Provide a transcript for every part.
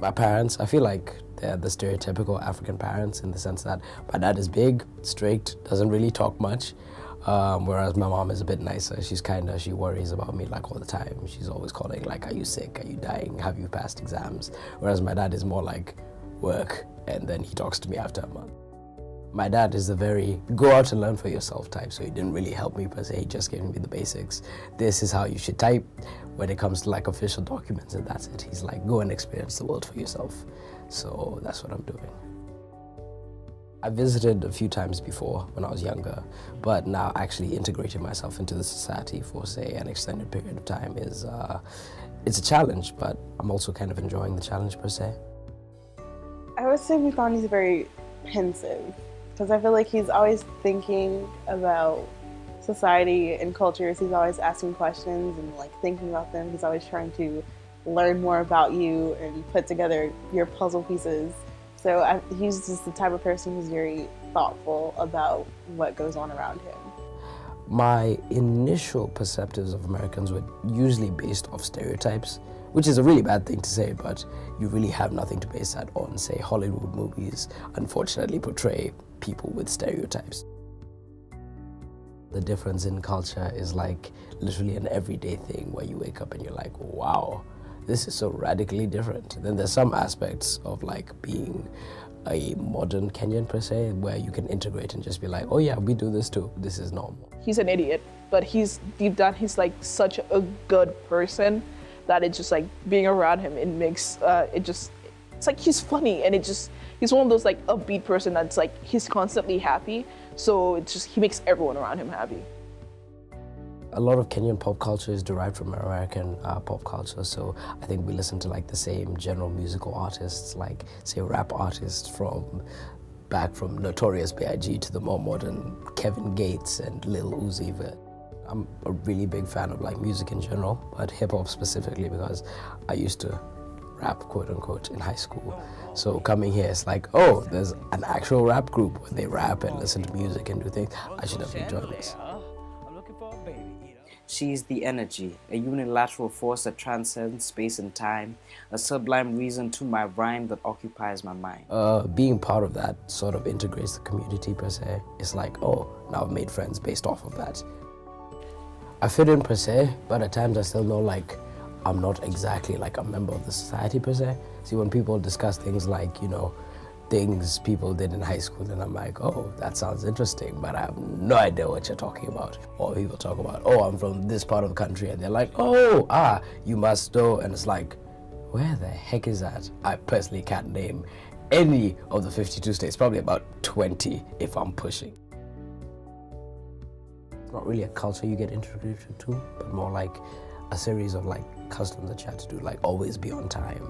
My parents, I feel like they're the stereotypical African parents in the sense that my dad is big, strict, doesn't really talk much, whereas my mom is a bit nicer. She worries about me like all the time. She's always calling like, are you sick? Are you dying? Have you passed exams? Whereas my dad is more like work, and then he talks to me after a month. My dad is the very go out and learn for yourself type, so he didn't really help me per se, he just gave me the basics. This is how you should type when it comes to like official documents, and that's it. He's like, go and experience the world for yourself. So that's what I'm doing. I visited a few times before when I was younger, but now actually integrating myself into the society for say an extended period of time is, it's a challenge, but I'm also kind of enjoying the challenge per se. I would say Muthani's very pensive, because I feel like he's always thinking about society and cultures. He's always asking questions and like thinking about them. He's always trying to learn more about you and put together your puzzle pieces. So he's just the type of person who's very thoughtful about what goes on around him. My initial perceptives of Americans were usually based off stereotypes, which is a really bad thing to say, but you really have nothing to base that on. Say Hollywood movies unfortunately portray people with stereotypes. The difference in culture is like literally an everyday thing where you wake up and you're like, wow, this is so radically different. Then there's some aspects of like being a modern Kenyan per se, where you can integrate and just be like, oh yeah, we do this too, this is normal. He's an idiot, but he's deep down, he's like such a good person that it's just like being around him, it makes, it's like he's funny, and he's one of those like upbeat person that's like, he's constantly happy, so he makes everyone around him happy. A lot of Kenyan pop culture is derived from American pop culture, so I think we listen to like the same general musical artists, like say rap artists back from Notorious B.I.G. to the more modern Kevin Gates and Lil Uzi Vert. I'm a really big fan of like music in general, but hip hop specifically because I used to rap, quote unquote, in high school. So coming here, it's like, oh, there's an actual rap group where they rap and listen to music and do things. I should have enjoyed this. She is the energy, a unilateral force that transcends space and time, a sublime reason to my rhyme that occupies my mind. Being part of that sort of integrates the community per se. It's like, oh, now I've made friends based off of that. I fit in per se, but at times I still know like I'm not exactly like a member of the society per se. See, when people discuss things like, you know, things people did in high school, and I'm like, oh, that sounds interesting, but I have no idea what you're talking about. Or people talk about, oh, I'm from this part of the country, and they're like, oh, you must know, and it's like, where the heck is that? I personally can't name any of the 52 states, probably about 20 if I'm pushing. It's not really a culture you get introduced to, but more like a series of like customs that you have to do, like always be on time.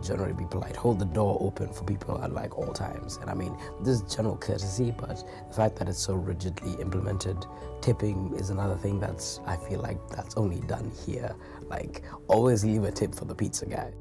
Generally be polite, hold the door open for people at like all times. And I mean, this is general courtesy, but the fact that it's so rigidly implemented, tipping is another thing I feel like that's only done here. Like always leave a tip for the pizza guy.